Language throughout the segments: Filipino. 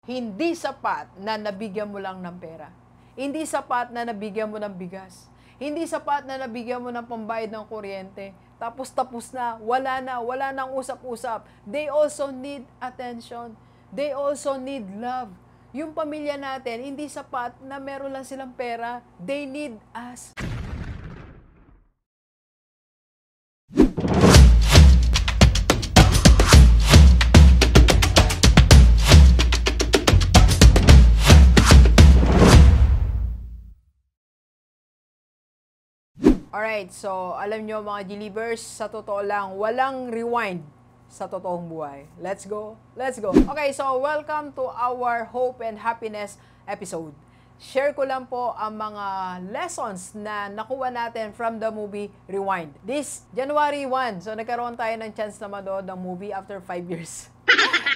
Hindi sapat na nabigyan mo lang ng pera. Hindi sapat na nabigyan mo ng bigas. Hindi sapat na nabigyan mo ng pambayad ng kuryente. Tapos na, wala nang usap-usap. They also need attention. They also need love. Yung pamilya natin, hindi sapat na meron lang silang pera. They need us. Alright, so alam nyo mga G-Livers, sa totoo lang, walang rewind sa totoong buhay. Let's go, let's go. Okay, so welcome to our Hope and Happiness episode. Share ko lang po ang mga lessons na nakuha natin from the movie Rewind. This January 1, so nagkaroon tayo ng chance na manood ng movie after 5 years.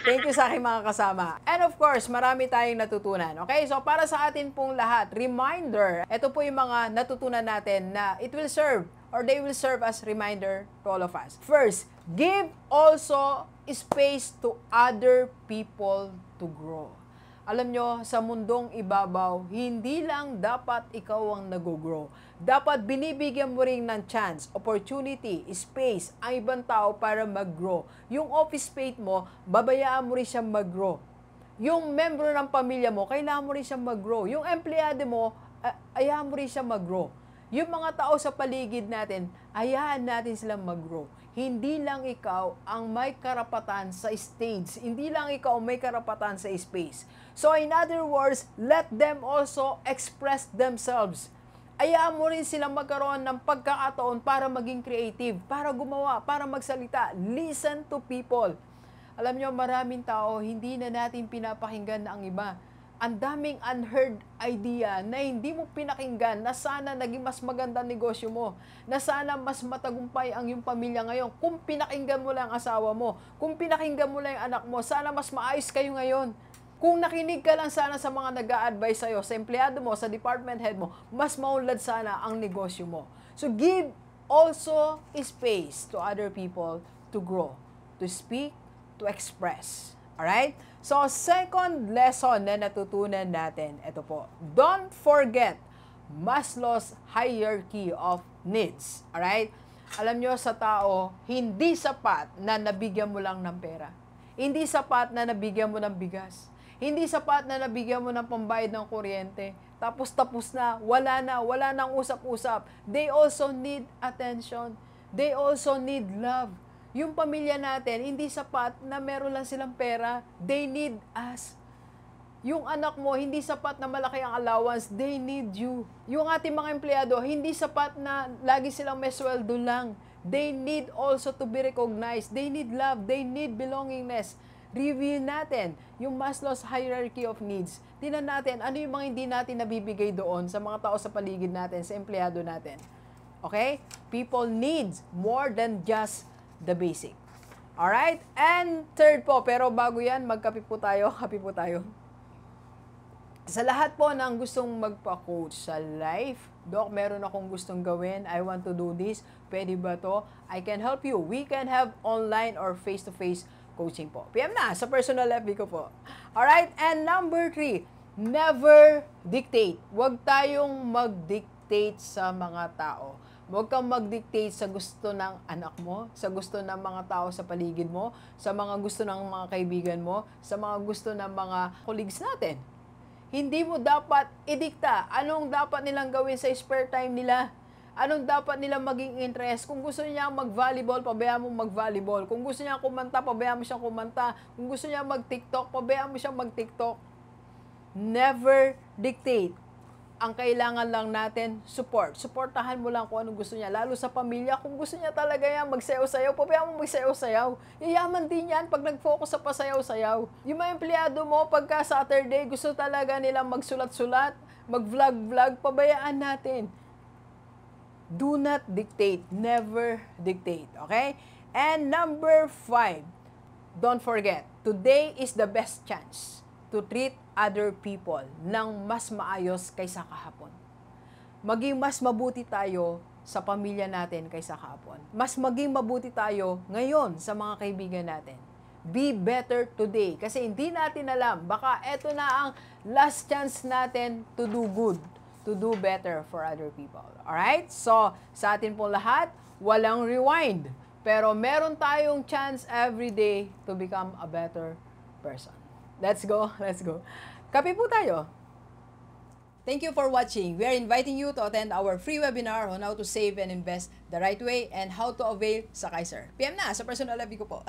Thank you sa aking mga kasama. And of course, marami tayong natutunan. Okay, so para sa atin pong lahat, reminder, ito po yung mga natutunan natin na it will serve or they will serve as reminder to all of us. First, give also space to other people to grow. Alam nyo, sa mundong ibabaw, hindi lang dapat ikaw ang nag-grow. Dapat binibigyan mo rin ng chance, opportunity, space ang ibang tao para mag-grow. Yung office mate mo, babayaan mo rin siyang mag-grow. Yung member ng pamilya mo, kailangan mo rin siyang mag-grow. Yung empleyado mo, ayahan mo rin siyang mag-grow. Yung mga tao sa paligid natin, ayahan natin silang mag-grow. Hindi lang ikaw ang may karapatan sa stage. Hindi lang ikaw ang may karapatan sa space. So in other words, let them also express themselves. Hayaan mo rin silang magkaroon ng pagkakataon para maging creative, para gumawa, para magsalita. Listen to people. Alam nyo, maraming tao, hindi na natin pinapakinggan ang iba. Ang daming unheard idea na hindi mo pinakinggan na sana naging mas magandang negosyo mo, na sana mas matagumpay ang iyong pamilya ngayon. Kung pinakinggan mo lang ang asawa mo, kung pinakinggan mo lang ang anak mo, sana mas maayos kayo ngayon. Kung nakinig ka lang sana sa mga nag-a-advise sa'yo, sa empleyado mo, sa department head mo, mas maunlad sana ang negosyo mo. So give also space to other people to grow, to speak, to express. Alright? So, second lesson na natutunan natin, ito po. Don't forget Maslow's hierarchy of needs. Alright? Alam nyo, sa tao, hindi sapat na nabigyan mo lang ng pera. Hindi sapat na nabigyan mo ng bigas. Hindi sapat na nabigyan mo ng pambayad ng kuryente. Tapos na, wala nang usap-usap. They also need attention. They also need love. Yung pamilya natin, hindi sapat na meron lang silang pera. They need us. Yung anak mo, hindi sapat na malaki ang allowance. They need you. Yung ating mga empleyado, hindi sapat na lagi silang may sweldo lang. They need also to be recognized. They need love. They need belongingness. Review natin yung Maslow's hierarchy of needs. Tingnan natin ano yung mga hindi natin nabibigay doon sa mga tao sa paligid natin, sa empleyado natin. Okay? People need more than just the basic. Alright? And third po, pero bago yan, magkape po tayo. Kape po tayo. Sa lahat po ng gustong magpa-coach sa life, Doc, meron akong gustong gawin. I want to do this. Pwede ba to? I can help you. We can have online or face-to-face coaching po. PM na sa personal FB ko po. Alright? And number 3, never dictate. Huwag tayong mag-dictate sa mga tao. Huwag kang mag-dictate sa gusto ng anak mo, sa gusto ng mga tao sa paligid mo, sa mga gusto ng mga kaibigan mo, sa mga gusto ng mga colleagues natin. Hindi mo dapat idikta anong dapat nilang gawin sa spare time nila. Anong dapat nilang maging interest. Kung gusto niya mag-volleyball, pabayaan mo mag-volleyball. Kung gusto niya kumanta, pabayaan mo siyang kumanta. Kung gusto niya mag-TikTok, pabayaan mo siyang mag-TikTok. Never dictate. Ang kailangan lang natin, support. Supportahan mo lang kung anong gusto niya. Lalo sa pamilya, kung gusto niya talaga yan, magsayaw-sayaw, pabayaan mo magsayaw-sayaw. Yayaman din yan pag nag-focus sa pasayaw-sayaw. Yung mga empleyado mo, pagka Saturday, gusto talaga nilang magsulat-sulat, mag-vlog-vlog, pabayaan natin. Do not dictate. Never dictate. Okay? And number 5, don't forget, today is the best chance to treat other people ng mas maayos kaysa kahapon. Maging mas mabuti tayo sa pamilya natin kaysa kahapon. Mas maging mabuti tayo ngayon sa mga kaibigan natin. be better today. Kasi hindi natin alam, baka eto na ang last chance natin to do good, to do better for other people. Alright? So, sa atin po lahat, walang rewind. Pero meron tayong chance every day to become a better person. Let's go, let's go. Kape po tayo. Thank you for watching. We are inviting you to attend our free webinar on how to save and invest the right way and how to avail sa Kaiser. PM na sa personal FB ko po.